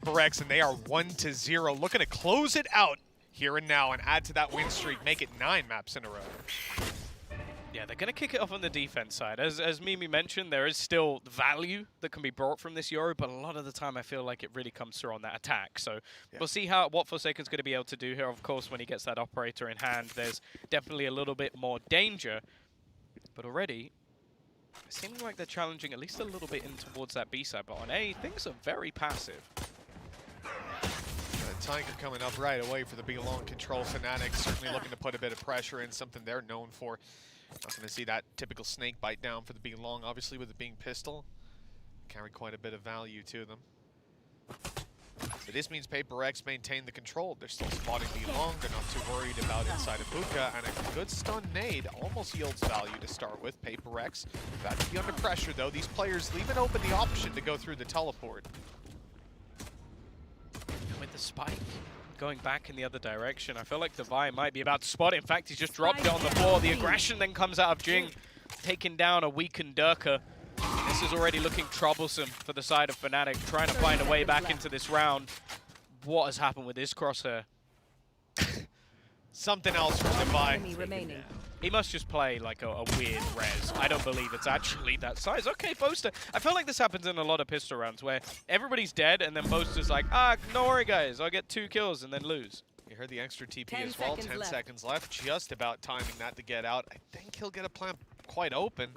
Rex, and they are 1-0, looking to close it out here and now and add to that win streak, make it 9 maps in a row. Yeah, they're going to kick it off on the defense side. As Mimi mentioned, there is still value that can be brought from this Euro, but a lot of the time I feel like it really comes through on that attack. So we'll see what Forsaken's going to be able to do here. Of course, when he gets that operator in hand, there's definitely a little bit more danger. But already, it seems like they're challenging at least a little bit in towards that B side. But on A, things are very passive. Tiger coming up right away for the B-long control. Fnatic certainly looking to put a bit of pressure in, something they're known for. Not going to see that typical snake bite down for the B-long, obviously with it being pistol. Carry quite a bit of value to them. So this means Paper X maintain the control. They're still spotting B-long. They're not too worried about inside of Buka, and a good stun nade almost yields value to start with. Paper X about to be under pressure though. These players leaving open the option to go through the teleport. With the spike going back in the other direction, I feel like Devi might be about to spot it. In fact, he's just dropped it on the floor. The aggression then comes out of Jing, taking down a weakened Durka. This is already looking troublesome for the side of Fnatic, trying to find a way back into this round. What has happened with this crosshair? Something else from Devi. He must just play like a weird res. I don't believe it's actually that size. Okay, Boaster. I feel like this happens in a lot of pistol rounds where everybody's dead and then Boaster's like, no worry guys, I'll get 2 kills and then lose. You heard the extra TP as well. 10 seconds left. Just about timing that to get out. I think he'll get a plant quite open.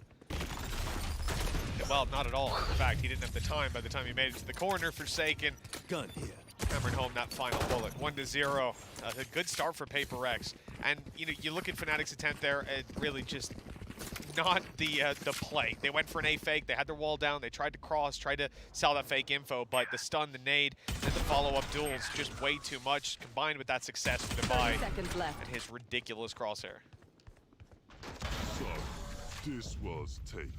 Well, not at all. In fact, he didn't have the time by the time he made it to the corner. Forsaken. Gun here. Hammering home that final bullet. 1-0. A good start for Paper X. And you look at Fnatic's attempt there, it really just not the play. They went for an A fake, they had their wall down, they tried to cross, tried to sell that fake info, but the stun, the nade, and the follow-up duels just way too much, combined with that success for Devi and his ridiculous crosshair. So, this was taken.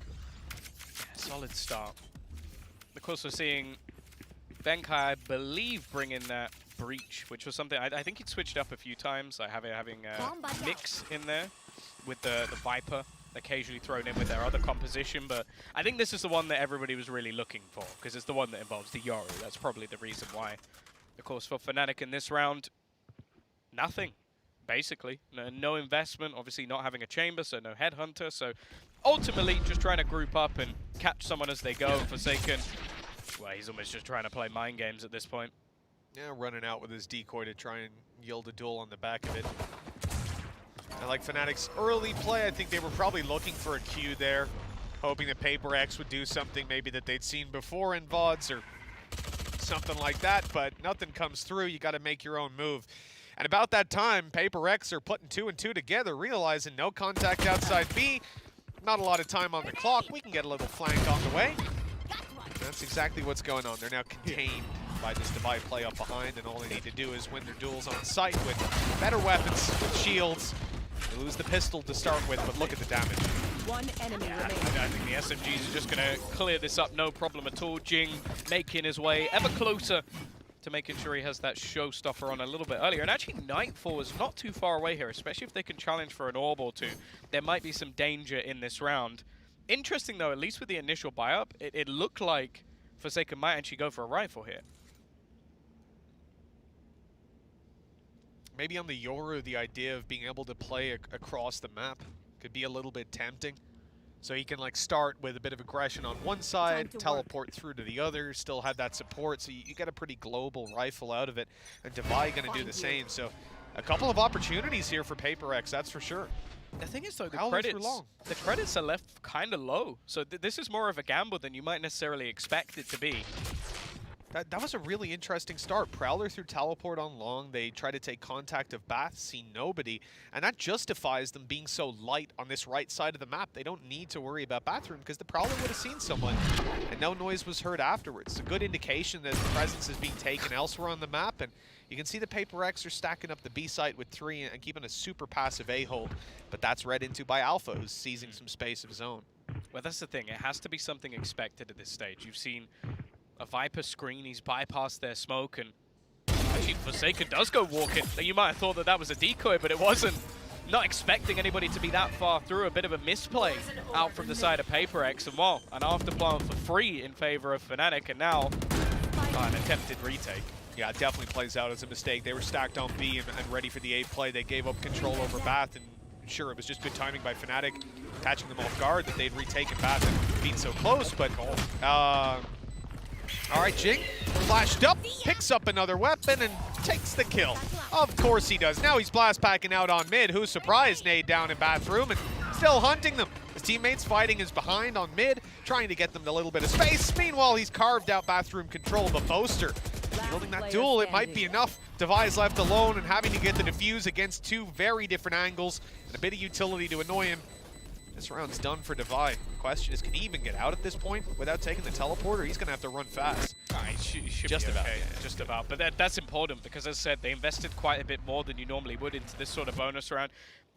Solid start. Of course, we're seeing Venkai, I believe, bring in that breach, which was something I think he'd switched up a few times, like having mix in there with the Viper occasionally thrown in with their other composition. But I think this is the one that everybody was really looking for because it's the one that involves the Yoru. That's probably the reason why. Of course, for Fnatic in this round, nothing basically. No investment, obviously not having a chamber, so no headhunter. So ultimately just trying to group up and catch someone as they go. Forsaken, well, he's almost just trying to play mind games at this point. Yeah, running out with his decoy to try and yield a duel on the back of it. I like Fnatic's early play. I think they were probably looking for a Q there, hoping that Paper X would do something maybe that they'd seen before in VODs or something like that, but nothing comes through. You got to make your own move. And about that time, Paper X are putting 2 and 2 together, realizing no contact outside B, not a lot of time on the clock. We can get a little flank on the way. That's exactly what's going on. They're now contained by this Devi play up behind, and all they need to do is win their duels on site with better weapons, with shields. They lose the pistol to start with, but look at the damage. One enemy remaining. I think the SMGs are just going to clear this up, no problem at all. Jing making his way ever closer to making sure he has that showstopper on a little bit earlier. And actually, Nightfall is not too far away here, especially if they can challenge for an orb or two. There might be some danger in this round. Interesting, though, at least with the initial buy-up, it looked like Forsaken might actually go for a rifle here. Maybe on the Yoru, the idea of being able to play across the map could be a little bit tempting. So he can like start with a bit of aggression on one side, teleport through to the other, still have that support, so you get a pretty global rifle out of it. And Devi going to do the same, so a couple of opportunities here for Paper X, that's for sure. The thing is, though, the credits are left kind of low. So this is more of a gamble than you might necessarily expect it to be. That was a really interesting start. Prowler through teleport on long. They try to take contact of Bath, see nobody. And that justifies them being so light on this right side of the map. They don't need to worry about Bathroom because the Prowler would have seen someone. And no noise was heard afterwards. It's a good indication that the presence is being taken elsewhere on the map. And you can see the Paper X are stacking up the B site with 3 and keeping a super passive A hold. But that's read into by Alpha, who's seizing some space of his own. Well, that's the thing. It has to be something expected at this stage. You've seen a Viper screen, he's bypassed their smoke, and actually Forsaken does go walking. You might have thought that that was a decoy, but it wasn't. Not expecting anybody to be that far through. A bit of a misplay out from the side of Paper X, and well, an afterplant for free in favor of Fnatic, and now an attempted retake. Yeah, it definitely plays out as a mistake. They were stacked on B and ready for the A play. They gave up control over Bath, and sure, it was just good timing by Fnatic, catching them off guard that they'd retaken Bath and been so close, but all right, Jing flashed up, picks up another weapon, and takes the kill. Of course he does. Now he's blast packing out on mid. Who's surprised? Nade down in Bathroom and still hunting them. His teammates fighting his behind on mid, trying to get them a little bit of space. Meanwhile, he's carved out Bathroom control, but Boaster fielding that duel, it might be enough. Devi's left alone and having to get the defuse against two very different angles and a bit of utility to annoy him. This round's done for Devi. Question is, can he even get out at this point without taking the teleporter? He's going to have to run fast. He should Just be about, okay. yeah. Just about. But that's important because, as I said, they invested quite a bit more than you normally would into this sort of bonus round.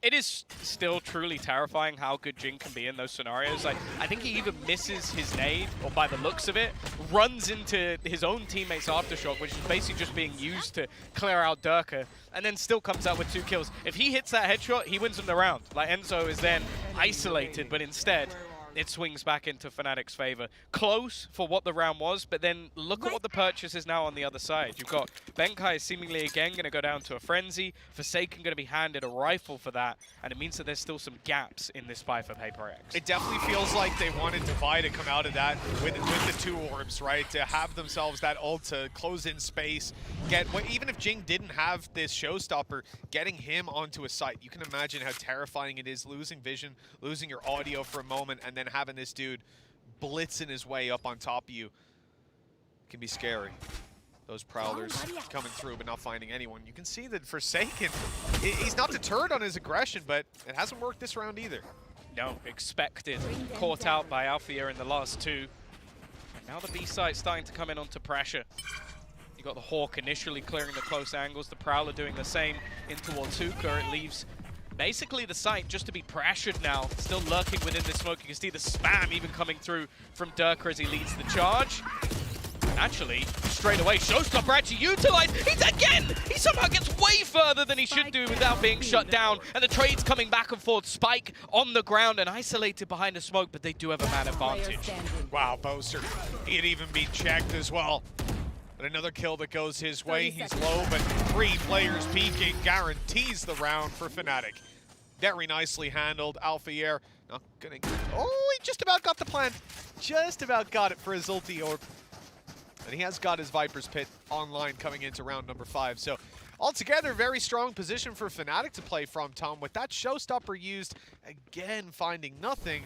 It is still truly terrifying how good Jing can be in those scenarios. Like, I think he even misses his nade, or by the looks of it, runs into his own teammate's aftershock, which is basically just being used to clear out Durka, and then still comes out with 2 kills. If he hits that headshot, he wins him the round. Like, Enzo is then isolated, but instead, it swings back into Fnatic's favor. Close for what the round was, but then look at what the purchase is now on the other side. You've got Benkai seemingly again going to go down to a frenzy. Forsaken going to be handed a rifle for that, and it means that there's still some gaps in this spy for Paper X. It definitely feels like they wanted Devi to come out of that with the 2 orbs, right? To have themselves that ult to close in space. Even if Jing didn't have this showstopper, getting him onto a site, you can imagine how terrifying it is losing vision, losing your audio for a moment, and then having this dude blitzing his way up on top of you. It can be scary. Those Prowlers coming through but not finding anyone. You can see that Forsaken, he's not deterred on his aggression, but it hasn't worked this round either. No, expected. Caught out by Althea in the last 2. And now the B site's starting to come in onto pressure. You got the Hawk initially clearing the close angles, the Prowler doing the same in towards Hookah. It leaves basically the site just to be pressured now, still lurking within the smoke. You can see the spam even coming through from Durka as he leads the charge. Actually, straight away, Showstopper actually utilized. He somehow gets way further than he should do without being shut down. And the trade's coming back and forth. Spike on the ground and isolated behind the smoke, but they do have a man advantage. Wow, Boaster, he had even been checked as well. But another kill that goes his way. He's low, but 3 players peeking guarantees the round for Fnatic. Very nicely handled. Alphayer not gonna. Oh, he just about got the plant. Just about got it for his ulti orb. And he has got his Viper's Pit online coming into round number 5. So altogether, very strong position for Fnatic to play from, Tom. With that showstopper used, again finding nothing.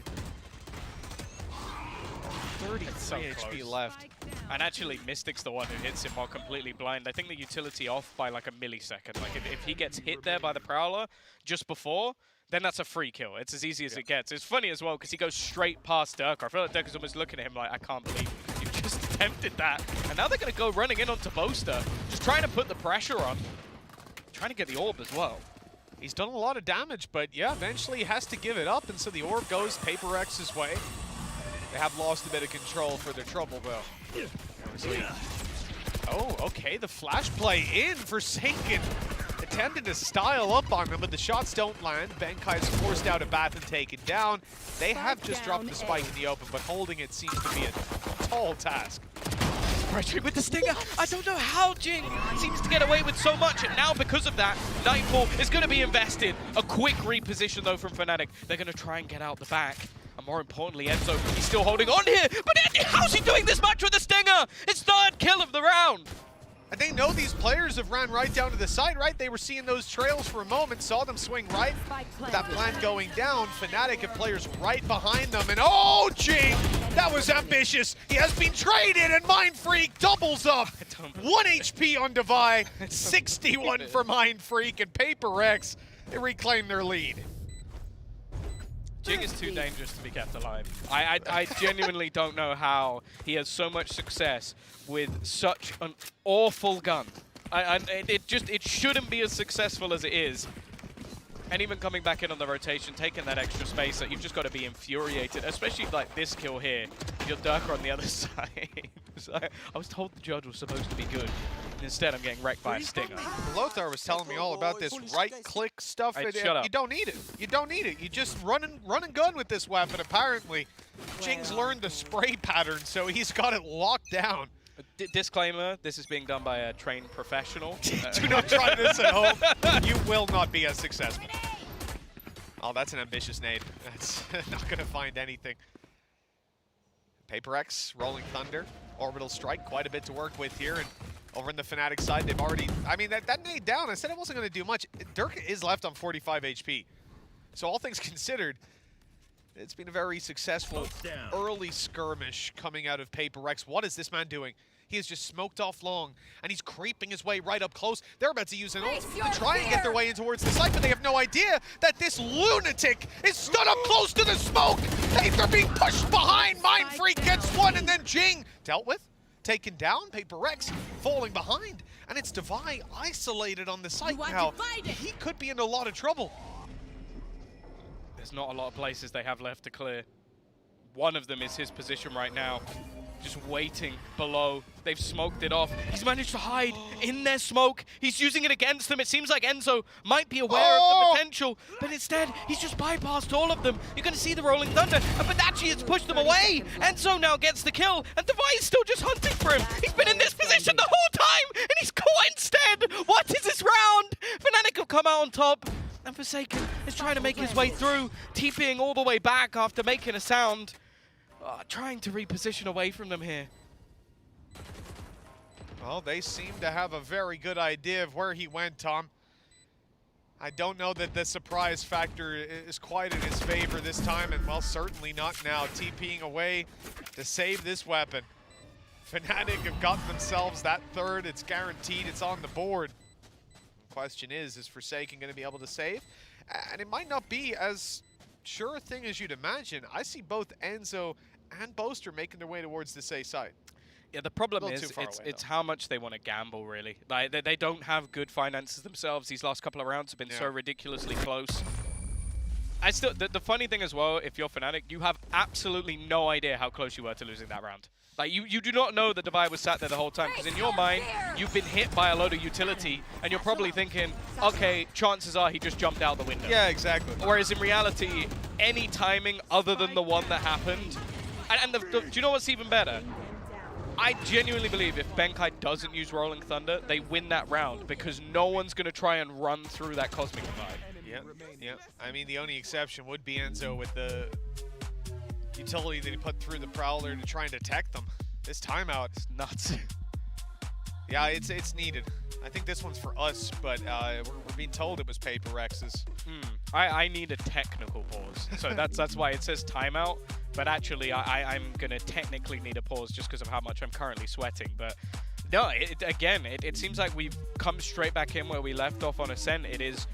33 so HP close. left. And actually, Mystic's the one who hits him while completely blind. I think the utility off by like a millisecond. Like if he gets hit there by the Prowler just before, then that's a free kill. It's as easy as it gets. It's funny as well because he goes straight past Durka. I feel like Durka's almost looking at him like, I can't believe you just attempted that. And now they're going to go running in onto Boaster, just trying to put the pressure on, trying to get the orb as well. He's done a lot of damage, but yeah, eventually he has to give it up, and so the orb goes Paper X's way. They have lost a bit of control for their trouble, though. Oh, okay, the flash play in. Forsaken attempted to style up on him, but the shots don't land. Benkai's forced out a Bath and taken down. They have just dropped the spike in the open, but holding it seems to be a tall task. With the Stinger, I don't know how Jing seems to get away with so much, and now because of that, Nightfall is going to be invested. A quick reposition, though, from Fnatic. They're going to try and get out the back. And more importantly, Enzo, he's still holding on here. But how's he doing this much with the Stinger? His 3rd kill of the round. And they know these players have ran right down to the side, right? They were seeing those trails for a moment, saw them swing right. With that plant going down, Fnatic have players right behind them. And oh, Jing, that was ambitious. He has been traded, and Mind Freak doubles up. 1 HP on Devi, 61 for Mind Freak, and Paper X, they reclaim their lead. Jing is too dangerous to be kept alive. I genuinely don't know how he has so much success with such an awful gun. It shouldn't be as successful as it is. And even coming back in on the rotation, taking that extra space, that you've just got to be infuriated, especially like this kill here. Your Durka on the other side. So I was told the judge was supposed to be good. And instead, I'm getting wrecked by a Stinger. Lothar was telling me all about this right-click stuff. Shut up. You don't need it. You don't need it. You just run and gun with this weapon, apparently. Jing's learned the spray pattern, so he's got it locked down. Disclaimer, this is being done by a trained professional. Do not try this at home. You will not be as successful. Oh, that's an ambitious nade. That's not going to find anything. Paper X, Rolling Thunder, Orbital Strike, quite a bit to work with here. And over in the Fnatic side, they've already... I mean, that nade down, I said it wasn't going to do much. Dirk is left on 45 HP. So all things considered, it's been a very successful early skirmish coming out of Paper X. What is this man doing? He has just smoked off long, and he's creeping his way right up close. They're about to use an ult to try and get their way in towards the site, but they have no idea that this lunatic is stood up close to the smoke. They're being pushed behind. Mindfreak gets one, and then Jing dealt with, taken down. Paper X falling behind, and it's Divide isolated on the site now. He could be in a lot of trouble. There's not a lot of places they have left to clear. One of them is his position right now. Just waiting below. They've smoked it off. He's managed to hide in their smoke. He's using it against them. It seems like Enzo might be aware of the potential, but instead, he's just bypassed all of them. You're going to see the Rolling Thunder, and Badachi has pushed them away. Enzo now gets the kill, and Divide is still just hunting for him. He's been in this position the whole time, and he's caught instead. What is this round? Fnatic have come out on top, and Forsaken is trying to make his way through, TPing all the way back after making a sound. Trying to reposition away from them here. Well, they seem to have a very good idea of where he went, Tom. I don't know that the surprise factor is quite in his favor this time, and well, certainly not now. TPing away to save this weapon. Fnatic have got themselves that third. It's guaranteed. It's on the board. The question is Forsaken going to be able to save? And it might not be as sure a thing as you'd imagine. I see both Enzo and Boaster making their way towards this A side. Yeah, the problem is it's how much they want to gamble, really. Like, they don't have good finances themselves. These last couple of rounds have been so ridiculously close. The funny thing as well, if you're Fnatic, you have absolutely no idea how close you were to losing that round. Like, you do not know that Divide was sat there the whole time, because in your mind, you've been hit by a load of utility, and you're probably thinking, okay, chances are he just jumped out the window. Yeah, exactly. Whereas in reality, any timing other than the one that happened, and do you know what's even better? I genuinely believe if Benkai doesn't use Rolling Thunder, they win that round, because no one's going to try and run through that Cosmic Divide. Yeah. I mean, the only exception would be Enzo with the utility that he put through the Prowler to try and detect them. This timeout is nuts. Yeah, it's needed. I think this one's for us, but we're being told it was Paper X's. I need a technical pause. So that's why it says timeout. But actually, I'm going to technically need a pause just because of how much I'm currently sweating. But no, it seems like we've come straight back in where we left off on Ascent. It is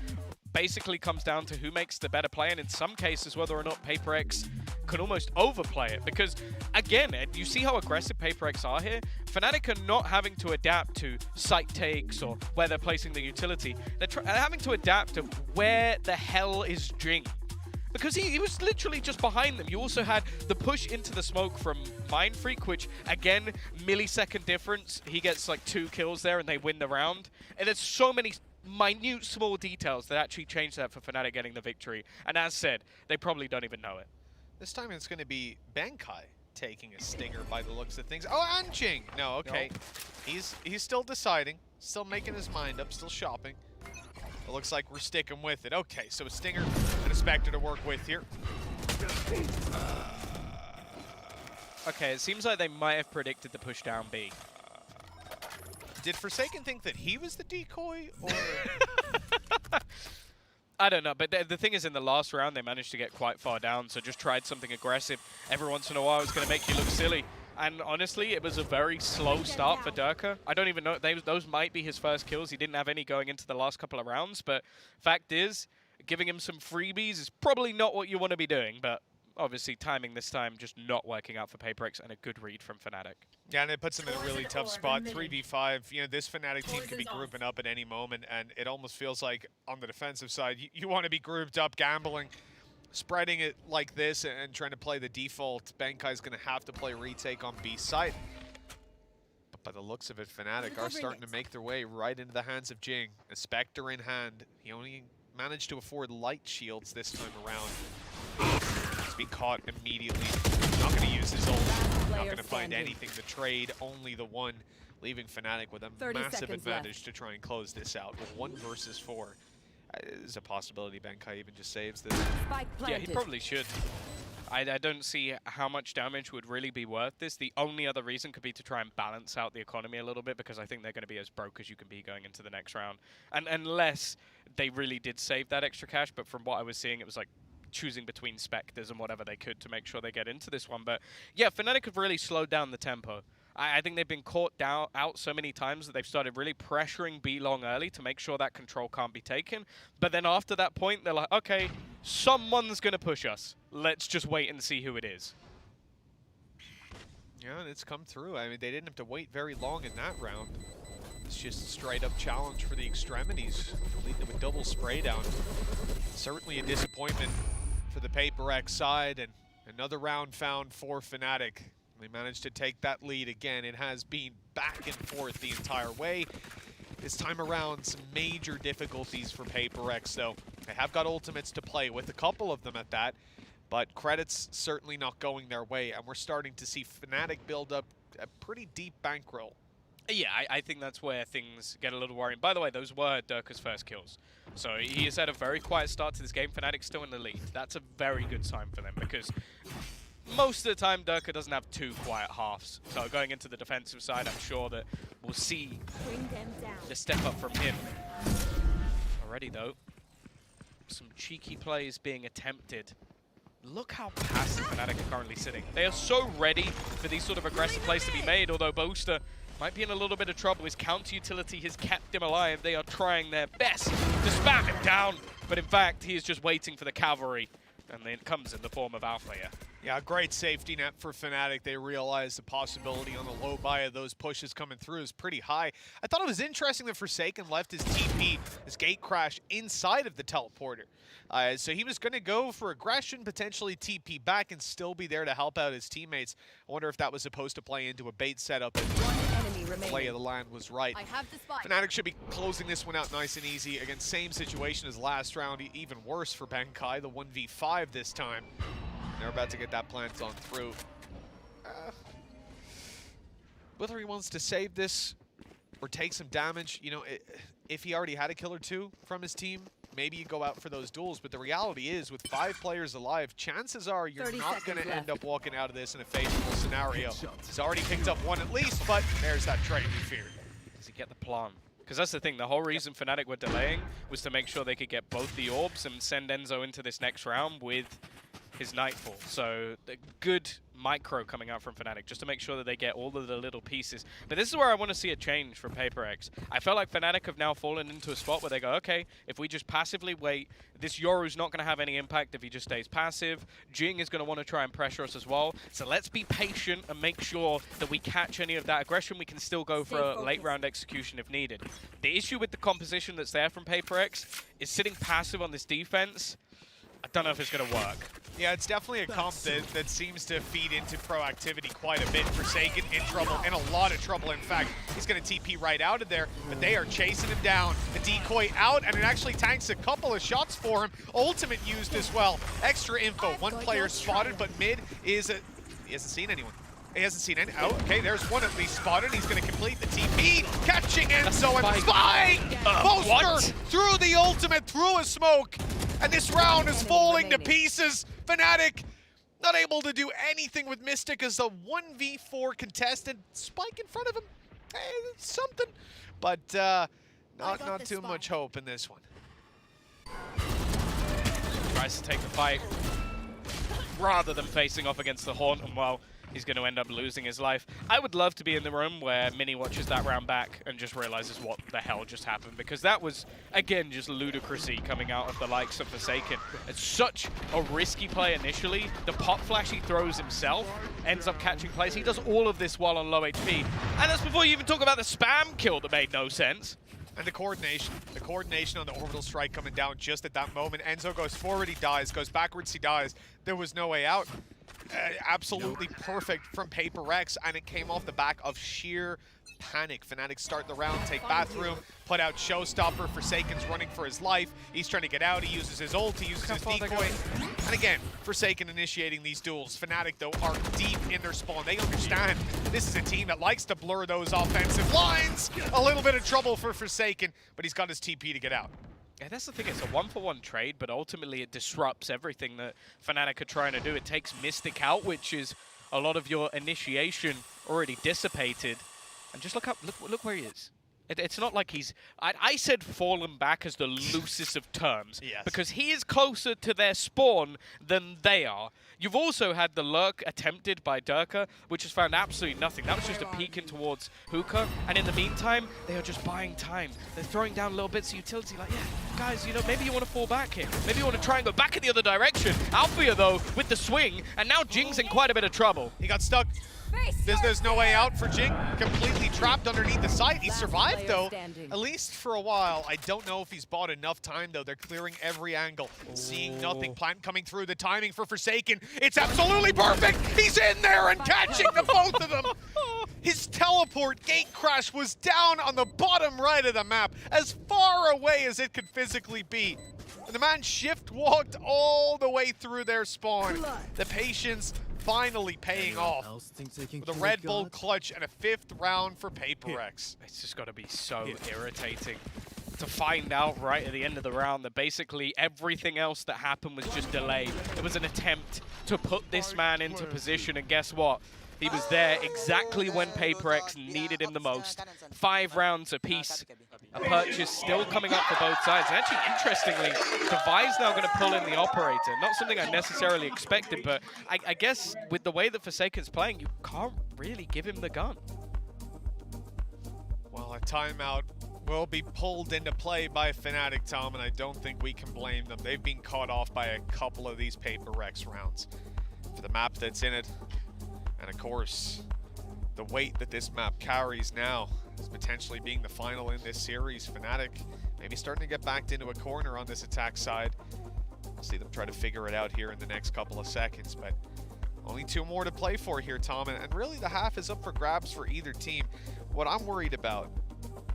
basically comes down to who makes the better play, and in some cases, whether or not Paper X can almost overplay it. Because, again, you see how aggressive Paper X are here? Fnatic are not having to adapt to site takes or where they're placing the utility. They're having to adapt to where the hell is Jing. Because he was literally just behind them. You also had the push into the smoke from Mindfreak, which, again, millisecond difference. He gets like 2 kills there and they win the round. And there's so many minute, small details that actually change that for Fnatic getting the victory. And as said, they probably don't even know it. This time it's going to be Benkai taking a stinger by the looks of things. Oh, and Jing! No, okay. Nope. He's still deciding, still making his mind up, still shopping. It looks like we're sticking with it. Okay, so a Stinger and a Spectre to work with here. Okay, it seems like they might have predicted the push down B. Did Forsaken think that he was the decoy, or...? I don't know, but the thing is, in the last round, they managed to get quite far down, so just tried something aggressive. Every once in a while, it's going to make you look silly. And honestly, it was a very slow start for Durka. I don't even know, those might be his first kills. He didn't have any going into the last couple of rounds, but fact is, giving him some freebies is probably not what you want to be doing, but obviously timing this time just not working out for Paper X, and a good read from Fnatic. Yeah, and it puts them in a really tough spot. 3v5, you know, this Fnatic team could be grouping up at any moment, and it almost feels like on the defensive side, you want to be grouped up, gambling, spreading it like this and trying to play the default. Benkai's going to have to play retake on B side. But by the looks of it, Fnatic are starting to make their way right into the hands of Jing. A Spectre in hand. He only managed to afford light shields this time around. He's been caught immediately. Not going to use his ult. not going to find anything to trade, only the one, leaving Fnatic with a massive advantage to try and close this out. With 1 versus 4, there's a possibility Benkai even just saves this. Yeah, he probably should. I don't see how much damage would really be worth this. The only other reason could be to try and balance out the economy a little bit, because I think they're going to be as broke as you can be going into the next round. And unless they really did save that extra cash, but from what I was seeing, it was like choosing between Spectres and whatever they could to make sure they get into this one. But yeah, Fnatic have really slowed down the tempo. I think they've been caught out so many times that they've started really pressuring B-Long early to make sure that control can't be taken. But then after that point, they're like, okay, someone's going to push us. Let's just wait and see who it is. Yeah, and it's come through. I mean, they didn't have to wait very long in that round. It's just a straight-up challenge for the extremities, leading to a double spray down. Certainly a disappointment for the Paper X side, and another round found for Fnatic. They managed to take that lead again. It has been back and forth the entire way. This time around, some major difficulties for Paper X, though. They have got ultimates to play with, a couple of them at that, but credits certainly not going their way, and we're starting to see Fnatic build up a pretty deep bankroll. Yeah, I think that's where things get a little worrying. By the way, those were Durka's first kills. So he has had a very quiet start to this game. Fnatic's still in the lead. That's a very good sign for them, because most of the time, Durka doesn't have 2 quiet halves. So going into the defensive side, I'm sure that we'll see the step up from him. Already, though, some cheeky plays being attempted. Look how passive Fnatic are currently sitting. They are so ready for these sort of aggressive plays to be made, although Boaster might be in a little bit of trouble. His counter utility has kept him alive. They are trying their best to spam him down, but in fact, he is just waiting for the cavalry, and then it comes in the form of Alpha here. Yeah, great safety net for Fnatic. They realized the possibility on the low buy of those pushes coming through is pretty high. I thought it was interesting that Forsaken left his TP, his gate crash, inside of the teleporter. So he was going to go for aggression, potentially TP back, and still be there to help out his teammates. I wonder if that was supposed to play into a bait setup, and the play of the land was right. Fnatic should be closing this one out nice and easy. Again, same situation as last round, even worse for Benkai, the 1v5 this time. They're about to get that plant on through. Whether he wants to save this or take some damage, you know, if he already had a kill or 2 from his team, maybe you go out for those duels. But the reality is, with 5 players alive, chances are you're not going to end up walking out of this in a favorable scenario. He's already picked up 1 at least, but there's that trade we feared. Does he get the plan? Because that's the thing, the whole reason Fnatic were delaying was to make sure they could get both the orbs and send Enzo into this next round with his Nightfall. So the good micro coming out from Fnatic, just to make sure that they get all of the little pieces. But this is where I want to see a change from Paper X. I felt like Fnatic have now fallen into a spot where they go, okay, if we just passively wait, this Yoru's not going to have any impact if he just stays passive. Jing is going to want to try and pressure us as well. So let's be patient and make sure that we catch any of that aggression. We can still go for a late round execution if needed. The issue with the composition that's there from Paper X is sitting passive on this defense. I don't know if it's going to work. Yeah, it's definitely a comp that seems to feed into proactivity quite a bit. Forsaken in trouble, in a lot of trouble. In fact, he's going to TP right out of there, but they are chasing him down. The decoy out, and it actually tanks a couple of shots for him. Ultimate used as well. Extra info. 1 player spotted, but mid is he hasn't seen anyone. He hasn't seen any. Oh, okay, there's 1 at least spotted. He's going to complete the TP. Catching Enzo and Spike! Poster through the ultimate, through a smoke. And this round is falling to pieces. Fnatic not able to do anything with Mystic as the 1v4 contested. Spike in front of him. Hey, that's something. But not too much hope in this one. Tries to take the fight rather than facing off against the Haunt, and well, he's going to end up losing his life. I would love to be in the room where Mini watches that round back and just realizes what the hell just happened, because that was, again, just ludicrousy coming out of the likes of Forsaken. It's such a risky play initially. The pop flash he throws himself ends up catching plays. He does all of this while on low HP. And that's before you even talk about the spam kill that made no sense. And the coordination on the orbital strike coming down just at that moment. Enzo goes forward, he dies. Goes backwards, he dies. There was no way out. absolutely perfect from Paper X, and it came off the back of sheer panic. Fnatic start the round, take bathroom, put out Showstopper. Forsaken's running for his life. He's trying to get out. He uses his ult, he uses his decoy. And again, Forsaken initiating these duels. Fnatic, though, are deep in their spawn. They understand this is a team that likes to blur those offensive lines. A little bit of trouble for Forsaken, but he's got his TP to get out. Yeah, that's the thing. It's a one-for-one trade, but ultimately it disrupts everything that Fnatic are trying to do. It takes Mystic out, which is a lot of your initiation already dissipated. And just look up, look where he is. It's not like he's... I said fallen back as the loosest of terms. Yes. Because he is closer to their spawn than they are. You've also had the lurk attempted by Durka, which has found absolutely nothing. That was just a peek in towards Hookah. And in the meantime, they are just buying time. They're throwing down little bits of utility like, yeah, guys, you know, maybe you want to fall back here. Maybe you want to try and go back in the other direction. Althea, though, with the swing. And now Jing's in quite a bit of trouble. He got stuck. There's no way out for Jing. Completely trapped underneath the site. He survived, though, at least for a while. I don't know if he's bought enough time, though. They're clearing every angle. Seeing nothing. Plant coming through. The timing for Forsaken. It's absolutely perfect. He's in there and catching the both of them. His teleport gate crash was down on the bottom right of the map, as far away as it could physically be. And the man shift walked all the way through their spawn. The patience finally paying off with a Red Bull clutch and a 5th round for Paper X. It's just got to be so irritating to find out right at the end of the round that basically everything else that happened was just delayed. It was an attempt to put this man into position, and guess what? He was there exactly when Paper X needed him the most. 5 rounds apiece. A purchase still coming up for both sides. And actually, interestingly, Devi's now going to pull in the operator. Not something I necessarily expected, but I guess with the way that Forsaken's playing, you can't really give him the gun. Well, a timeout will be pulled into play by Fnatic, Tom, and I don't think we can blame them. They've been caught off by a couple of these Paper X rounds. For the map that's in it, and of course, the weight that this map carries now is potentially being the final in this series. Fnatic maybe starting to get backed into a corner on this attack side. We'll see them try to figure it out here in the next couple of seconds, but only 2 more to play for here, Tom, and really the half is up for grabs for either team. What I'm worried about,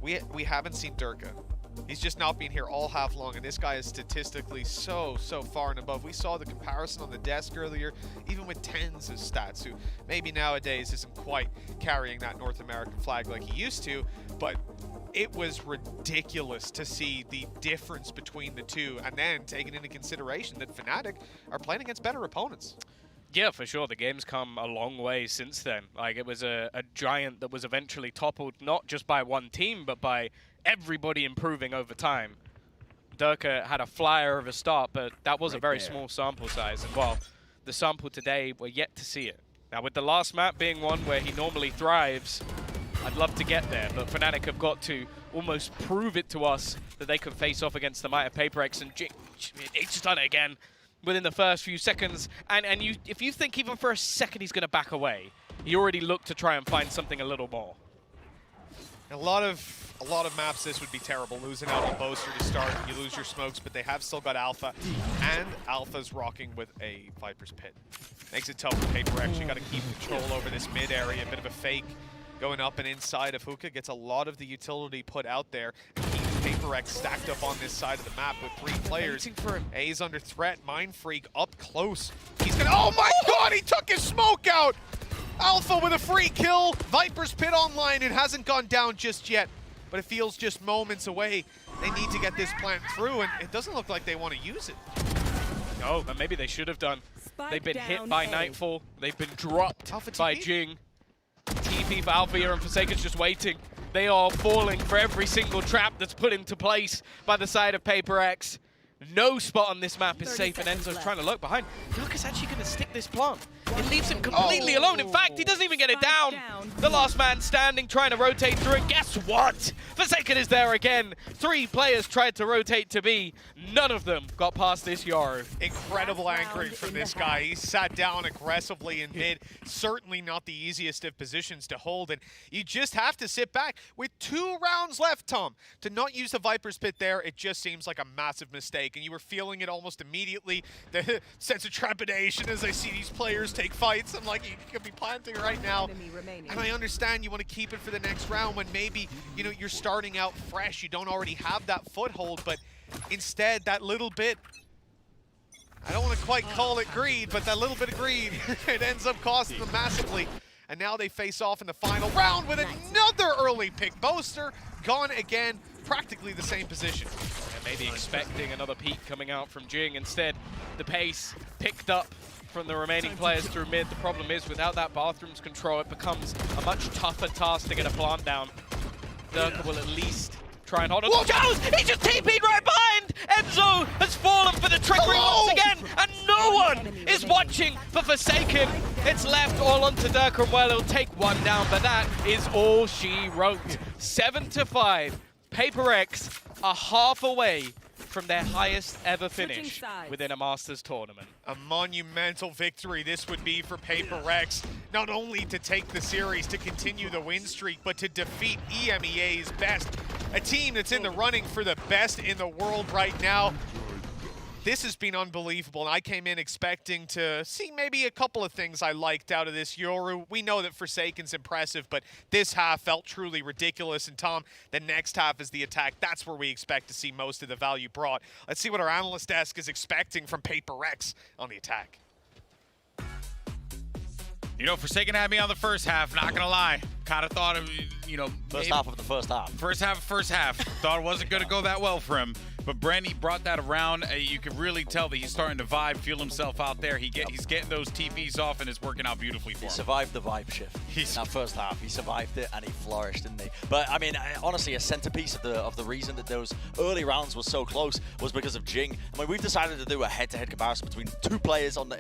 we haven't seen Durka. He's just not been here all half long, and this guy is statistically so far and above. We saw the comparison on the desk earlier, even with tens of stats, who maybe nowadays isn't quite carrying that North American flag like he used to, but it was ridiculous to see the difference between the two, and then taking into consideration that Fnatic are playing against better opponents. Yeah, for sure. The game's come a long way since then. Like, it was a giant that was eventually toppled not just by one team, but by everybody improving over time. Durka had a flyer of a start, but that was a very small sample size. And while the sample today, we're yet to see it. Now, with the last map being one where he normally thrives, I'd love to get there, but Fnatic have got to almost prove it to us that they can face off against the might of Paper X, and he's just done it again within the first few seconds. And if you think even for a second he's going to back away, he already looked to try and find something a little more. A lot of maps this would be terrible. Losing out on Boaster to start, you lose your smokes, but they have still got Alpha, and Alpha's rocking with a Viper's Pit. Makes it tough for Paper X. You got to keep control over this mid area. A bit of a fake going up and inside of Hookah. Gets a lot of the utility put out there. Keeps Paper X stacked up on this side of the map with 3 players. A's under threat. Mind Freak up close. He's gonna, oh my god, he took his smoke out! Alpha with a free kill. Viper's Pit online. It hasn't gone down just yet, but it feels just moments away. They need to get this plant through, and it doesn't look like they want to use it. No, and maybe they should have done. They've been hit by Nightfall. They've been dropped by Jing. TP for Althea and Forsaken's just waiting. They are falling for every single trap that's put into place by the side of Paper X. No spot on this map is safe, and Enzo's trying to lurk behind. Durka's actually going to stick this plant. It leaves him completely alone. In fact, he doesn't even get it down. The last man standing, trying to rotate through, and guess what? Forsaken is there again. 3 players tried to rotate to B. None of them got past this Yoru. Incredible anchoring from this guy. He sat down aggressively in mid. Certainly not the easiest of positions to hold, and you just have to sit back. With 2 rounds left, Tom, to not use the Viper's Pit there, it just seems like a massive mistake Forsaken. You were feeling it almost immediately. The sense of trepidation as I see these players take fights. I'm like, you could be planting right now. And I understand you want to keep it for the next round when maybe, you know, you're starting out fresh. You don't already have that foothold, but instead, that little bit, I don't want to quite call it greed, but that little bit of greed, it ends up costing them massively. And now they face off in the final round with another early pick. Boaster gone again, practically the same position. And maybe expecting another peak coming out from Jing. Instead, the pace picked up from the remaining players through mid. The problem is, without that bathroom's control, it becomes a much tougher task to get a plant down. Durka will at least try and hold on. Charles, he just TP'd right behind! Enzo has fallen for the trickery once again, and no one is watching for Forsaken. It's left all onto Durka, and well, he'll take one down, but that is all she wrote. 7-5. Paper X are half away from their highest ever finish within a Masters tournament. A monumental victory this would be for Paper X, not only to take the series, to continue the win streak, but to defeat EMEA's best, a team that's in the running for the best in the world right now. This has been unbelievable, and I came in expecting to see maybe a couple of things I liked out of this Yoru. We know that Forsaken's impressive, but this half felt truly ridiculous. And Tom, the next half is the attack. That's where we expect to see most of the value brought. Let's see what our analyst desk is expecting from Paper X on the attack. You know, Forsaken had me on the first half, not gonna lie. Kind of thought of, you know, First half of the first half. First half. Thought it wasn't gonna go that well for him. But Brandy brought that around. You can really tell that he's starting to vibe, feel himself out there. He's getting those TPs off, and it's working out beautifully for him. He survived the vibe shift in that first half. He survived it, and he flourished, didn't he? But, I mean, honestly, a centerpiece of the reason that those early rounds were so close was because of Jing. I mean, we've decided to do a head-to-head comparison between two players on the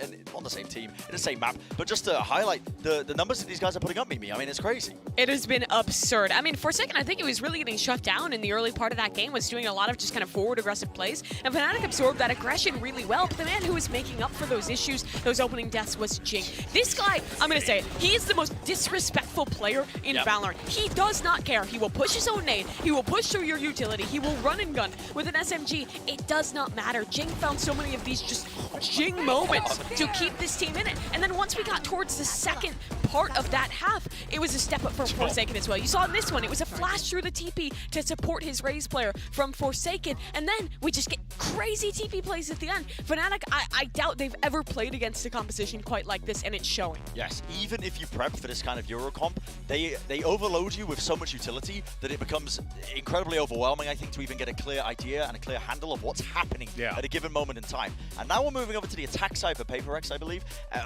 same team, in the same map. But just to highlight the numbers that these guys are putting up, Mimi, I mean, it's crazy. It has been absurd. I mean, Forsaken, I think he was really getting shut down in the early part of that game, was doing a lot of just kind of forward aggressive plays. And Fnatic absorbed that aggression really well, but the man who was making up for those issues, those opening deaths, was Jing. This guy, I'm going to say it, he is the most disrespectful player in Valorant. He does not care. He will push his own nade. He will push through your utility. He will run and gun with an SMG. It does not matter. Jing found so many of these just Jing moments to keep this team in it. And then once we got towards the second part of that half, it was a step up from Forsaken as well. You saw in this one, it was a flash through the TP to support his Raze player from Forsaken, and then we just get crazy TP plays at the end. Fnatic, I doubt they've ever played against a composition quite like this, and it's showing. Yes, even if you prep for this kind of Euro comp, they overload you with so much utility that it becomes incredibly overwhelming, I think, to even get a clear idea and a clear handle of what's happening at a given moment in time. And now we're moving over to the attack side for Paper X, I believe,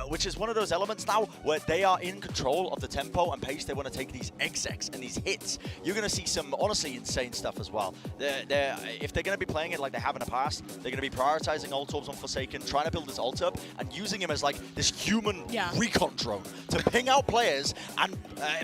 which is one of those elements now where they are in control of the tempo and pace. They want to take these execs and these hits. You're going to see some, honestly, insane stuff as well. If they're going to be playing it like they have in the past, they're going to be prioritizing ult orbs on Forsaken, trying to build this ult up, and using him as like this human recon drone to ping out players and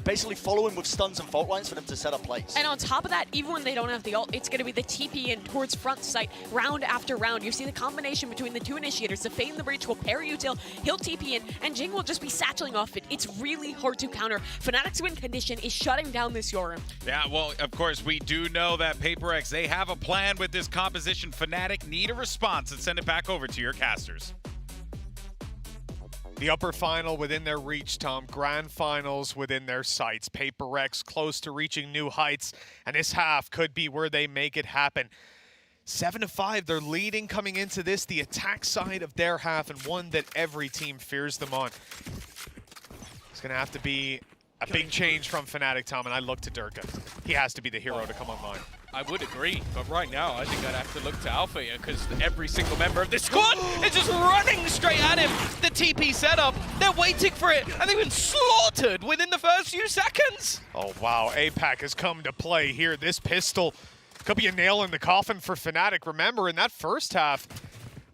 basically follow him with stuns and fault lines for them to set up plays. And on top of that, even when they don't have the ult, it's going to be the TP in towards front site round after round. You see the combination between the two initiators. The Fade and the Breach will parry util, he'll TP in, and Jing will just be satcheling off it. It's really hard to counter. Fnatic's win condition is shutting down this Yoru. Yeah, well, of course, we do know that Paper X, they have a plan with this composition. Fnatic need a response, and send it back over to your casters. The upper final within their reach, Tom. Grand finals within their sights. Paper X close to reaching new heights, and this half could be where they make it happen. 7-5, they're leading coming into this, the attack side of their half, and one that every team fears them on. It's going to have to be a big change from Fnatic, Tom, and I look to Durka. He has to be the hero to come online. I would agree, but right now I think I'd have to look to Alpha here because every single member of this squad is just running straight at him. The TP setup, they're waiting for it, and they've been slaughtered within the first few seconds. Oh, wow. APAC has come to play here. This pistol could be a nail in the coffin for Fnatic. Remember, in that first half,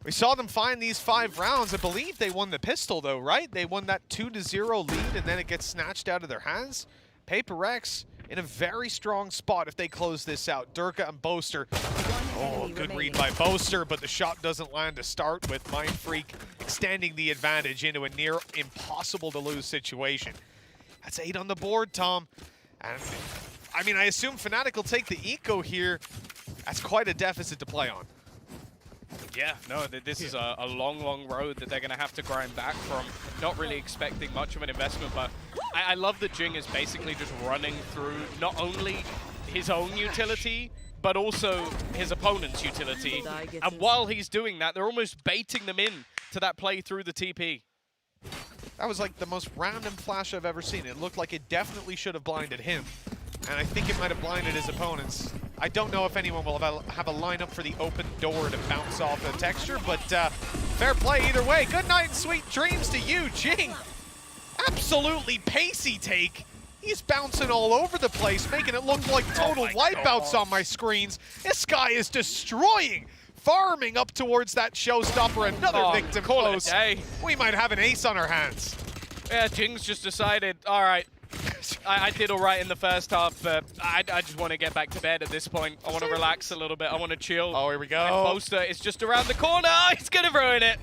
we saw them find these 5 rounds. I believe they won the pistol, though, right? They won that 2-0 lead, and then it gets snatched out of their hands. Paper X in a very strong spot if they close this out. Durka and Boaster. Oh, good read by Boaster, but the shot doesn't land to start with Mind Freak extending the advantage into a near impossible to lose situation. That's 8 on the board, Tom. And I mean, I assume Fnatic will take the eco here. That's quite a deficit to play on. Yeah, no, this is a long, long road that they're going to have to grind back from. Not really expecting much of an investment, but I love that Jing is basically just running through not only his own utility, but also his opponent's utility. And while he's doing that, they're almost baiting them in to that play through the TP. That was like the most random flash I've ever seen. It looked like it definitely should have blinded him. And I think it might have blinded his opponents. I don't know if anyone will have a lineup for the open door to bounce off the texture, but fair play either way. Good night and sweet dreams to you, Jing. Absolutely pacey take. He's bouncing all over the place, making it look like total wipeouts on my screens. This guy is destroying, farming up towards that showstopper. Another victim close. We might have an ace on our hands. Yeah, Jing's just decided, all right, I did all right in the first half, but I just want to get back to bed at this point. I want to relax a little bit. I want to chill. Oh, here we go. And Boaster is just around the corner. Oh, he's going to ruin it.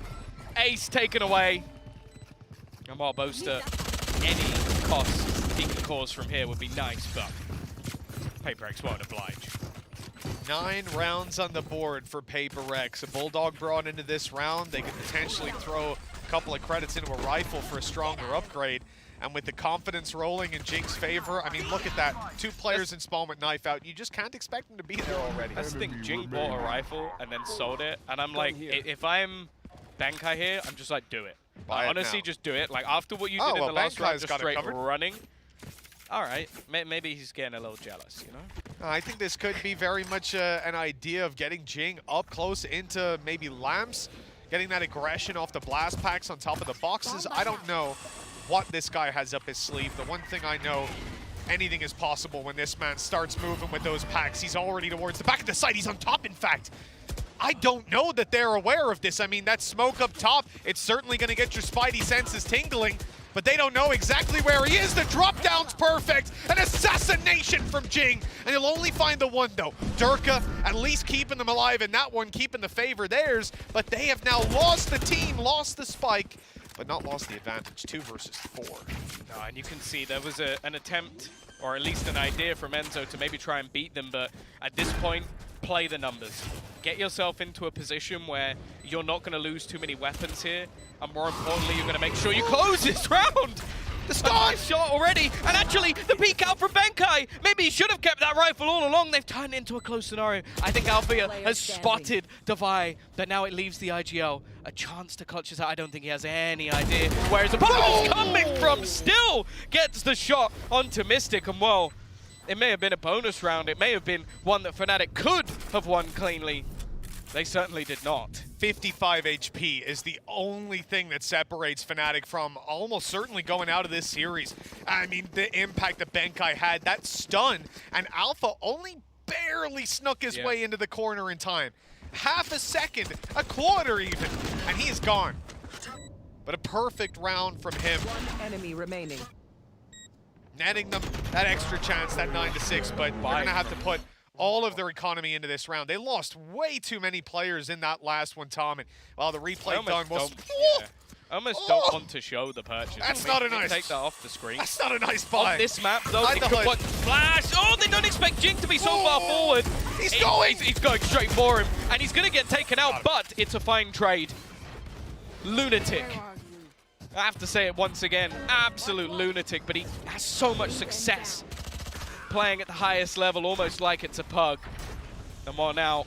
Ace taken away. And while Boaster, any cost he can cause from here would be nice, but PaperX won't oblige. 9 rounds on the board for PaperX. A Bulldog brought into this round. They could potentially throw a couple of credits into a rifle for a stronger upgrade. And with the confidence rolling in Jing's favor, I mean, look at that. 2 players in spawn with knife out. You just can't expect them to be there already. That's the thing. Jing bought a rifle and then sold it. And I'm like, if I'm Bankai here, I'm just like, do it. Honestly, just do it. Like, after what you did in the last round, just straight running. All right, maybe he's getting a little jealous, you know? I think this could be very much an idea of getting Jing up close into maybe lamps, getting that aggression off the blast packs on top of the boxes. I don't know what this guy has up his sleeve. The one thing I know, anything is possible when this man starts moving with those packs. He's already towards the back of the site. He's on top, in fact. I don't know that they're aware of this. I mean, that smoke up top, it's certainly going to get your spidey senses tingling, but they don't know exactly where he is. The drop down's perfect. An assassination from Jing. And you'll only find the one, though. Durka at least keeping them alive, and that one keeping the favor theirs. But they have now lost the team, lost the spike, but not lost the advantage. 2 versus 4. No, and you can see there was an attempt, or at least an idea from Enzo to maybe try and beat them, but at this point, play the numbers. Get yourself into a position where you're not going to lose too many weapons here, and more importantly, you're going to make sure you close this round. The start shot already, and actually the peek out from Bankai. Maybe he should have kept that rifle all along. They've turned it into a close scenario. I think Althea has spotted Devi, but now it leaves the IGL a chance to clutch his out. I don't think he has any idea where his opponent is coming from. Still gets the shot onto Mystic, and well, it may have been a bonus round. It may have been one that Fnatic could have won cleanly. They certainly did not. 55 HP is the only thing that separates Fnatic from almost certainly going out of this series. I mean, the impact that Bankai had, that stun, and Alpha only barely snuck his way into the corner in time. Half a second, a quarter even, and he is gone. But a perfect round from him. 1 enemy remaining. Netting them that extra chance, that 9-6, but they're going to have to put all of their economy into this round. They lost way too many players in that last one, Tom, and while the replay done was... I almost don't want to show the purchase. That's not a nice... Take that off the screen. That's not a nice buy. On this map, though, it could put flash. Oh, they don't expect Jing to be so far forward. He's going straight for him, and he's going to get taken out, but it's a fine trade. Lunatic. I have to say it once again, absolute lunatic, but he has so much success playing at the highest level, almost like it's a pug. And while now,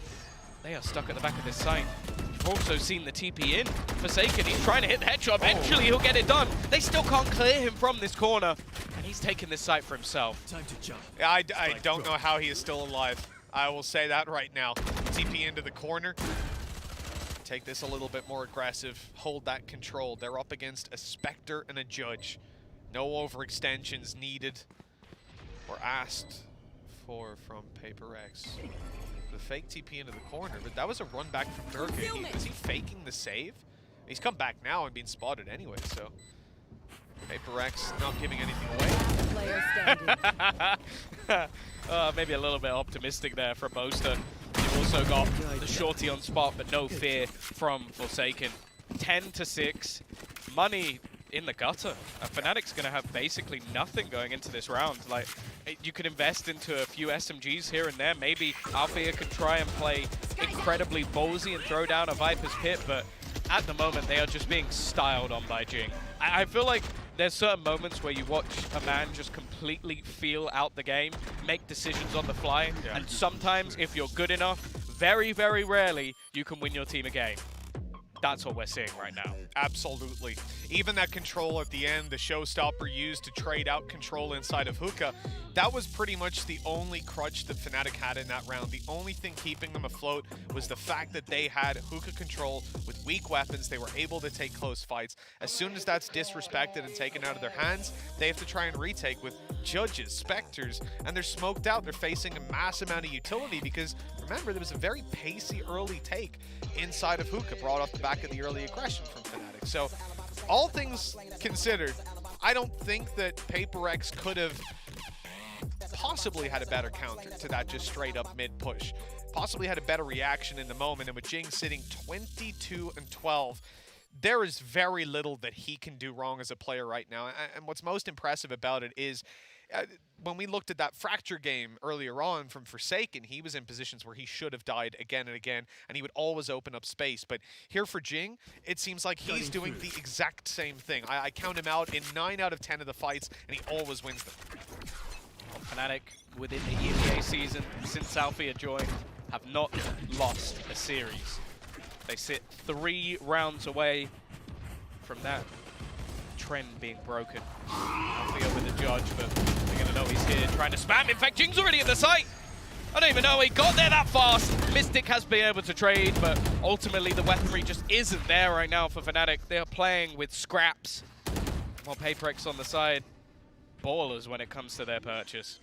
they are stuck at the back of this site. You've also seen the TP in. Forsaken, he's trying to hit the headshot. Eventually, he'll get it done. They still can't clear him from this corner, and he's taking this site for himself. Time to jump. Yeah, I don't know how he is still alive. I will say that right now. TP into the corner. Take this a little bit more aggressive, hold that control. They're up against a Spectre and a Judge. No overextensions needed or asked for from PaperX. The fake TP into the corner, but that was a run back from Durka. Is he faking the save? He's come back now and being spotted anyway, so PaperX not giving anything away. Player standing. Maybe a little bit optimistic there for Boaster. You've also got the shorty on spot, but no fear from Forsaken. 10-6. Money in the gutter. Fnatic's going to have basically nothing going into this round. Like, you could invest into a few SMGs here and there. Maybe Althea can try and play incredibly ballsy and throw down a Viper's Pit, but at the moment they are just being styled on by Jing. I feel like there's certain moments where you watch a man just completely feel out the game, make decisions on the fly, and sometimes if you're good enough, very, very rarely, you can win your team a game. That's what we're seeing right now. Absolutely. Even that control at the end, the showstopper used to trade out control inside of Hookah, that was pretty much the only crutch that Fnatic had in that round. The only thing keeping them afloat was the fact that they had Hookah control with weak weapons. They were able to take close fights. As soon as that's disrespected and taken out of their hands, they have to try and retake with Judges, Spectres, and they're smoked out. They're facing a mass amount of utility because, remember, there was a very pacey early take inside of Hookah, brought off the back of the early aggression from Fnatic. So, all things considered, I don't think that PaperX could have possibly had a better counter to that just straight up mid push. Possibly had a better reaction in the moment, and with Jing sitting 22-12, there is very little that he can do wrong as a player right now. And what's most impressive about it is when we looked at that Fracture game earlier on from Forsaken, he was in positions where he should have died again and again, and he would always open up space. But here for Jing, it seems like he's doing the exact same thing. I count him out in 9 out of 10 of the fights, and he always wins them. Well, Fnatic, within the EMEA season, since Althea joined, have not lost a series. They sit 3 rounds away from that trend being broken. Althea with the judge, but they're going to know he's here trying to spam. In fact, Jing's already at the site. I don't even know he got there that fast. Mystic has been able to trade, but ultimately the weaponry just isn't there right now for Fnatic. They are playing with scraps. While PaperX on the side, ballers when it comes to their purchase.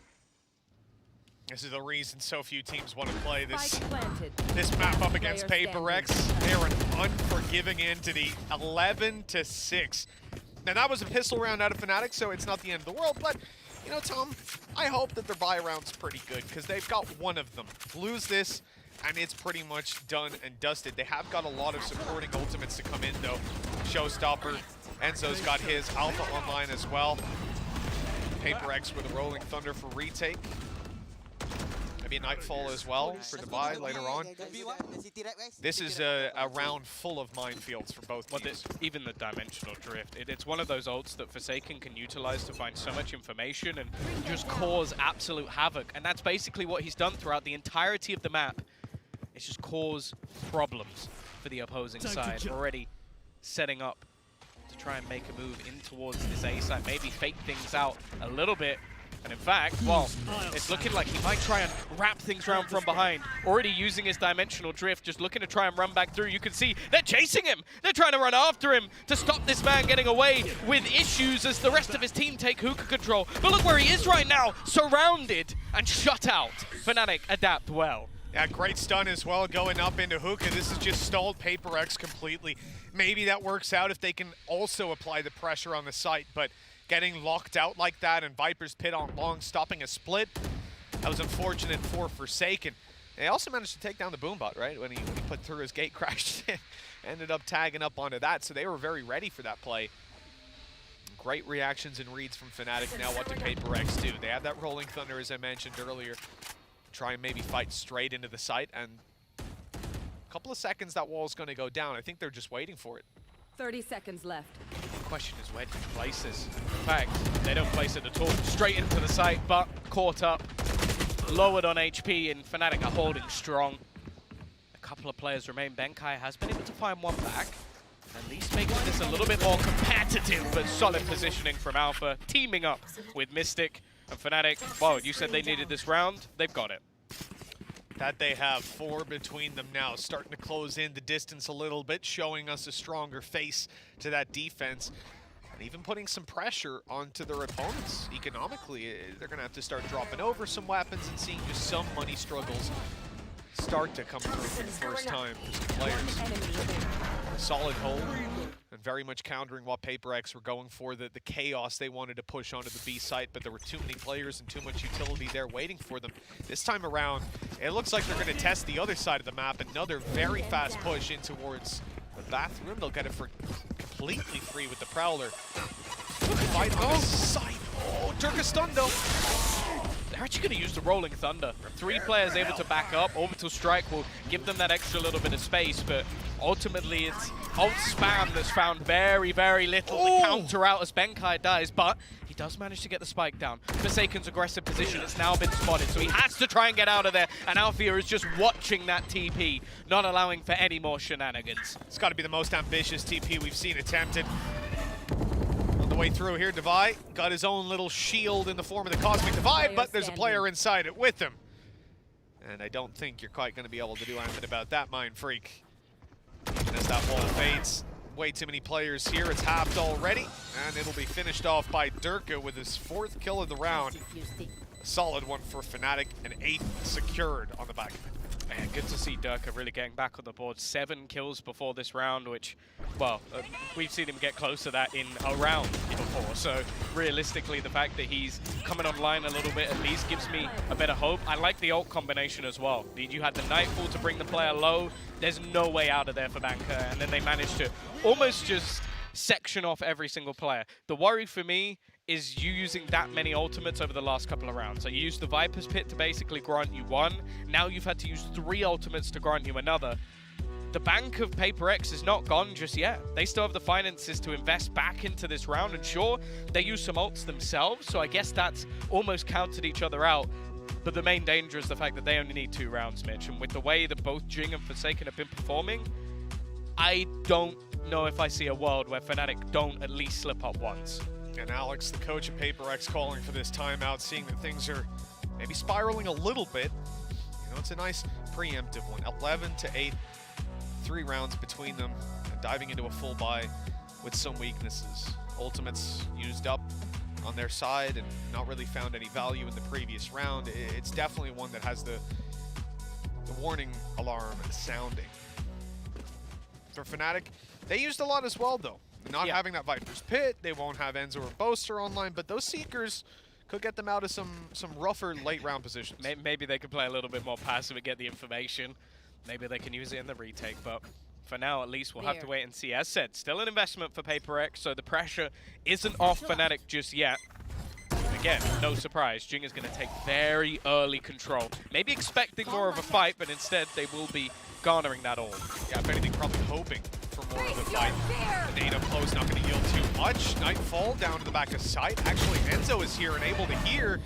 This is the reason so few teams want to play this map up against PaperX. They're an unforgiving entity, 11-6. Now that was a pistol round out of Fnatic, so it's not the end of the world, but you know, Tom, I hope that their buy round's pretty good because they've got one of them. Lose this, and it's pretty much done and dusted. They have got a lot of supporting ultimates to come in though. Showstopper, Enzo's got his Alpha online as well. PaperX with a Rolling Thunder for retake. Maybe a Nightfall as well for the buy later on. This is a round full of minefields for both teams. Even the Dimensional Drift, it's one of those ults that Forsaken can utilize to find so much information and just cause absolute havoc. And that's basically what he's done throughout the entirety of the map. It's just cause problems for the opposing side. Already setting up to try and make a move in towards this A side, maybe fake things out a little bit. And in fact, well, it's looking like he might try and wrap things around from behind. Already using his Dimensional Drift, just looking to try and run back through. You can see they're chasing him. They're trying to run after him to stop this man getting away with issues as the rest of his team take Hookah control. But look where he is right now, surrounded and shut out. Fnatic adapt well. Yeah, great stun as well going up into Hookah. This has just stalled PaperX completely. Maybe that works out if they can also apply the pressure on the site, but getting locked out like that and Viper's Pit on long, stopping a split, that was unfortunate for Forsaken. They also managed to take down the Boombot, right? When he put through his gate, crashed in, ended up tagging up onto that, so they were very ready for that play. Great reactions and reads from Fnatic. Now what do PaperX do? They have that Rolling Thunder, as I mentioned earlier. Try and maybe fight straight into the site, and a couple of seconds that wall's going to go down. I think they're just waiting for it. 30 seconds left. The question is, where do you place this? In fact, they don't place it at all. Straight into the site, but caught up. Lowered on HP, and Fnatic are holding strong. A couple of players remain. Benkai has been able to find one back. At least making this a little bit more competitive, but solid positioning from Alpha. Teaming up with Mystic and Fnatic. Well, you said they needed this round. They've got it. That they have 4 between them now, starting to close in the distance a little bit, showing us a stronger face to that defense, and even putting some pressure onto their opponents economically. They're going to have to start dropping over some weapons and seeing just some money struggles start to come through for the first time for some players. A solid hold, and very much countering what PaperX were going for, the chaos they wanted to push onto the B site, but there were too many players and too much utility there waiting for them. This time around, it looks like they're going to test the other side of the map. Another very fast push in towards the bathroom. They'll get it for completely free with the Prowler. Fight on the side. Oh, Durka stunned though. They're actually going to use the Rolling Thunder. 3 players able to back up. Orbital Strike will give them that extra little bit of space, but ultimately it's ult spam that's found very, very little to counter out as Benkai dies, but he does manage to get the spike down. Forsaken's aggressive position has now been spotted, so he has to try and get out of there, and Althea is just watching that TP, not allowing for any more shenanigans. It's got to be the most ambitious TP we've seen attempted. On the way through here, Divide got his own little shield in the form of the Cosmic Divide, but there's a player inside it with him. And I don't think you're quite going to be able to do anything about that, Mind Freak. And as that wall fades, way too many players here. It's halved already, and it'll be finished off by Durka with his 4th kill of the round. A solid one for Fnatic, and 8th secured on the back of it. Man, good to see Durka really getting back on the board. 7 kills before this round, which, well, we've seen him get close to that in a round before. So realistically, the fact that he's coming online a little bit at least gives me a bit of hope. I like the ult combination as well. You had the Nightfall to bring the player low. There's no way out of there for Banker, and then they managed to almost just section off every single player. The worry for me is you using that many ultimates over the last couple of rounds. So you used the Viper's Pit to basically grant you 1. Now you've had to use 3 ultimates to grant you another. The bank of Paper X is not gone just yet. They still have the finances to invest back into this round, and sure, they use some ults themselves, so I guess that's almost counted each other out. But the main danger is the fact that they only need 2 rounds, Mitch, and with the way that both Jing and Forsaken have been performing, I don't know if I see a world where Fnatic don't at least slip up once. And Alex, the coach of Paper X, calling for this timeout, seeing that things are maybe spiraling a little bit. You know, it's a nice preemptive one. 11-8, 3 rounds between them, and diving into a full buy with some weaknesses. Ultimates used up on their side and not really found any value in the previous round. It's definitely one that has the warning alarm sounding. For Fnatic, they used a lot as well, though. Not having that Viper's Pit, they won't have Enzo or Boaster online, but those Seekers could get them out of some rougher late round positions. Maybe they could play a little bit more passive and get the information. Maybe they can use it in the retake, but for now at least we'll have to wait and see. As said, still an investment for Paper X, so the pressure isn't off Fnatic just yet. Again, no surprise, Jing is going to take very early control. Maybe expecting more of a fight, but instead they will be garnering that all. Yeah, if anything, probably hoping for more of a fight. The nade up close not going to yield too much. Nightfall down to the back of sight. Actually, Enzo is here and able to hear.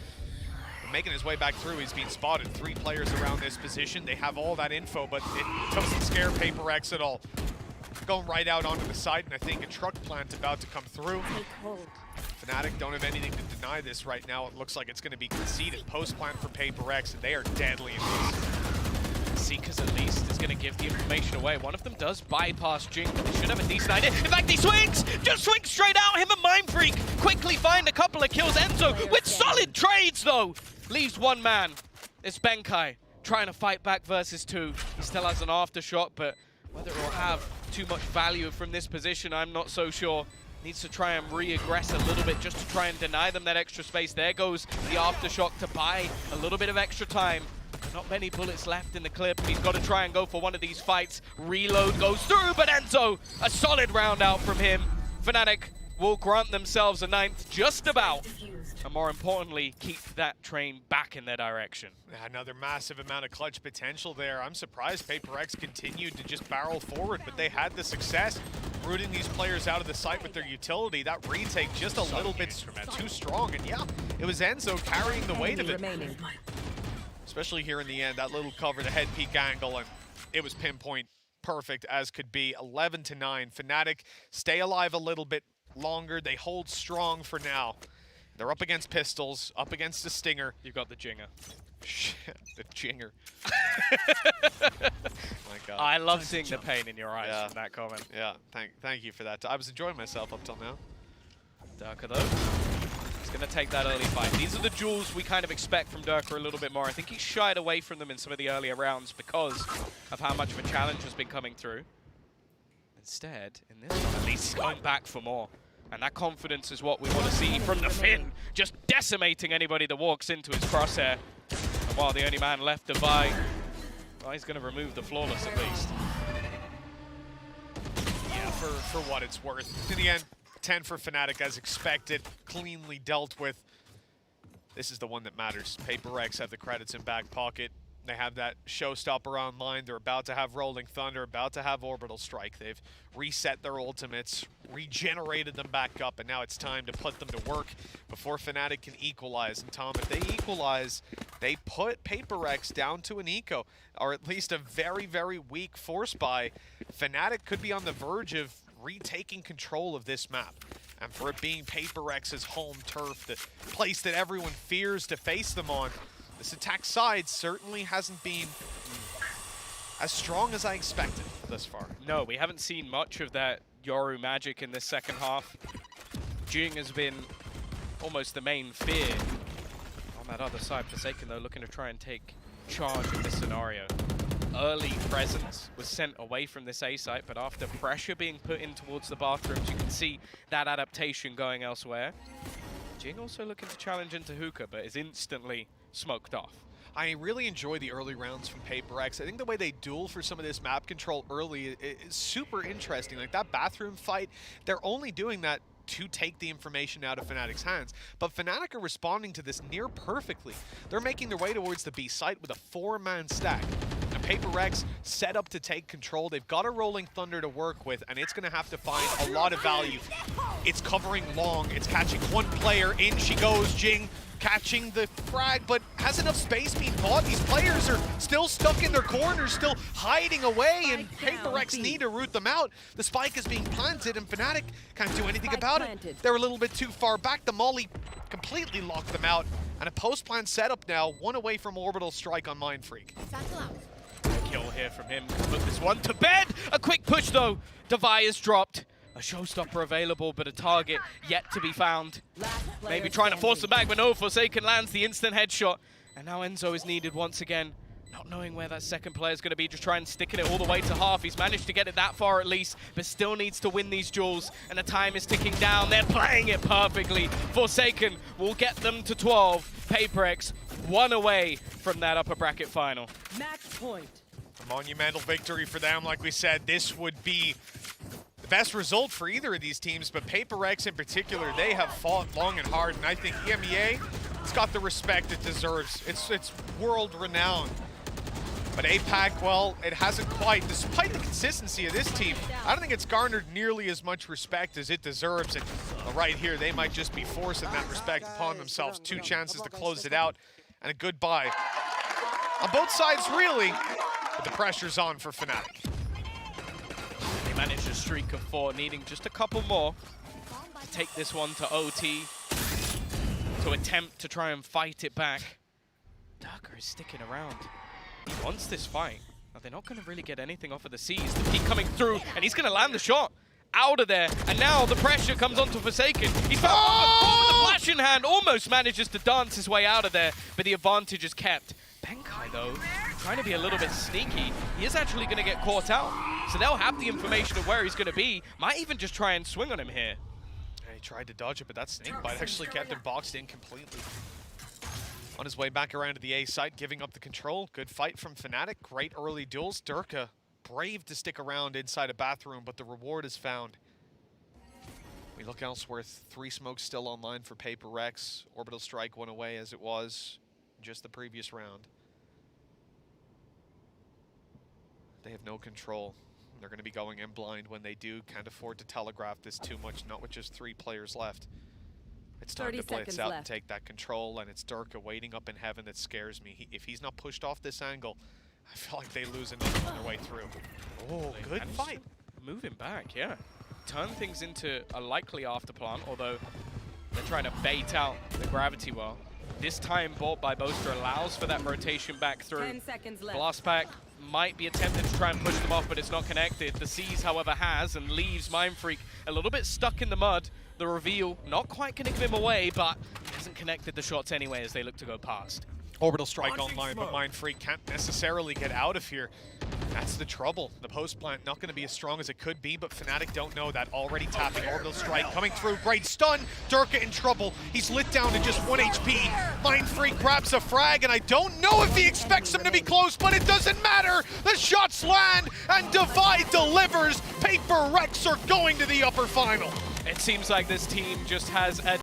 Making his way back through, he's being spotted. 3 players around this position. They have all that info, but it doesn't scare Paper X at all. Going right out onto the side, and I think a truck plant about to come through. Fnatic don't have anything to deny this right now. It looks like it's going to be conceded. Post plant for Paper X, and they are deadly in this. Seekers at least is going to give the information away. One of them does bypass Jing, but they should have a decent idea. In fact, he swings! Just swings straight out. Him and Mind Freak quickly find a couple of kills. Enzo with solid trades, though. Leaves 1 man. It's Benkai trying to fight back versus 2. He still has an aftershock, but whether it will have too much value from this position, I'm not so sure. Needs to try and re-aggress a little bit just to try and deny them that extra space. There goes the aftershock to buy a little bit of extra time. Not many bullets left in the clip. He's got to try and go for one of these fights. Reload goes through, but Enzo, a solid round out from him. Fnatic will grant themselves a 9th, just about. And more importantly, keep that train back in their direction. Another massive amount of clutch potential there. I'm surprised Paper X continued to just barrel forward, but they had the success rooting these players out of the site with their utility. That retake just a little bit too strong, and yeah, it was Enzo carrying the weight of it. Especially here in the end, that little cover, the head peek angle, and it was pinpoint perfect as could be. 11-9. Fnatic stay alive a little bit longer. They hold strong for now. They're up against pistols, up against the Stinger. You've got the Jinger. Shit, the Jinger. My God. I love seeing the pain in your eyes from that comment. Yeah, thank you for that. I was enjoying myself up till now. Durka though, he's going to take that early fight. These are the jewels we kind of expect from Durka a little bit more. I think he shied away from them in some of the earlier rounds because of how much of a challenge has been coming through. Instead, in this one at least, he's going back for more. And that confidence is what we want to see from the Finn, just decimating anybody that walks into his crosshair. And while the only man left to buy, well, he's going to remove the Flawless at least. Yeah, for what it's worth. In the end, 10 for Fnatic as expected, cleanly dealt with. This is the one that matters. PaperX have the credits in back pocket. They have that showstopper online. They're about to have Rolling Thunder, about to have Orbital Strike. They've reset their ultimates, regenerated them back up, and now it's time to put them to work before Fnatic can equalize. And Tom, if they equalize, they put PaperX down to an eco, or at least a very, very weak force buy. Fnatic could be on the verge of retaking control of this map. And for it being PaperX's home turf, the place that everyone fears to face them on, this attack side certainly hasn't been as strong as I expected thus far. No, we haven't seen much of that Yoru magic in this second half. Jing has been almost the main fear. On that other side, Forsaken, though, looking to try and take charge of this scenario. Early presence was sent away from this A site, but after pressure being put in towards the bathrooms, you can see that adaptation going elsewhere. Jing also looking to challenge into hookah, but is instantly smoked off. I really enjoy the early rounds from PaperX. I think the way they duel for some of this map control early is super interesting. Like that bathroom fight, they're only doing that to take the information out of Fnatic's hands. But Fnatic are responding to this near perfectly. They're making their way towards the B site with a 4-man stack. And PaperX set up to take control. They've got a Rolling Thunder to work with, and it's going to have to find a lot of value. It's covering long. It's catching one player. In she goes, Jing catching the frag, but has enough space being bought. These players are still stuck in their corners, still hiding away, and PaperX need to root them out. The spike is being planted, and Fnatic can't do anything about it. They're a little bit too far back. The molly completely locked them out, and a post-plan setup now, one away from Orbital Strike on Mindfreak. Kill here from him. Put this one to bed. A quick push, though. Devi is dropped. A showstopper available, but a target yet to be found. Maybe trying to force him back, but no, Forsaken lands the instant headshot. And now Enzo is needed once again. Not knowing where that second player is going to be, just trying sticking it all the way to half. He's managed to get it that far at least, but still needs to win these duels, and the time is ticking down. They're playing it perfectly. Forsaken will get them to 12. PaperX one away from that upper bracket final. Match point. A monumental victory for them. Like we said, this would be the best result for either of these teams, but PaperX in particular, they have fought long and hard, and I think EMEA, it's got the respect it deserves. It's world renowned. But APAC, well, it hasn't quite, despite the consistency of this team, I don't think it's garnered nearly as much respect as it deserves. And right here, they might just be forcing that respect upon themselves. 2 chances to close it out, and a goodbye. On both sides, really, but the pressure's on for Fnatic. They managed a streak of 4, needing just a couple more to take this one to OT, to attempt to try and fight it back. Darker is sticking around. He wants this fight. Now, they're not going to really get anything off of the C's. The peak coming through, and he's going to land the shot out of there. And now the pressure comes onto Forsaken. He's found the flash in hand, almost manages to dance his way out of there, but the advantage is kept. Benkai, though, trying to be a little bit sneaky. He is actually going to get caught out. So they'll have the information of where he's going to be. Might even just try and swing on him here. Yeah, he tried to dodge it, but that snake bite actually kept him boxed in completely. On his way back around to the A site, giving up the control. Good fight from Fnatic. Great early duels. Durka, brave to stick around inside a bathroom, but the reward is found. We look elsewhere. 3 smokes still online for PaperX. Orbital Strike one away as it was just the previous round. They have no control. They're going to be going in blind when they do. Can't afford to telegraph this too much, not with just 3 players left. It's time to blitz out and take that control, and it's Durka waiting up in heaven that scares me. If he's not pushed off this angle, I feel like they lose enough on their way through. Oh, good fight. Moving back, yeah. Turn things into a likely afterplant, although they're trying to bait out the gravity well. This time bought by Boaster allows for that rotation back through. 10 seconds left. Blast pack might be attempted to try and push them off, but it's not connected. The C's, however, has and leaves Mindfreak a little bit stuck in the mud. The reveal not quite going to give him away, but hasn't connected the shots anyway as they look to go past. Orbital Strike online, but Mindfreak can't necessarily get out of here. That's the trouble. The post plant not going to be as strong as it could be, but Fnatic don't know that. Already tapping orbital strike coming through. Great stun. Durka in trouble. He's lit down to just 1 HP. Mind Freak grabs a frag, and I don't know if he expects him to be close, but it doesn't matter. The shots land, and Divide delivers. Paper Rex are going to the upper final. It seems like this team just has a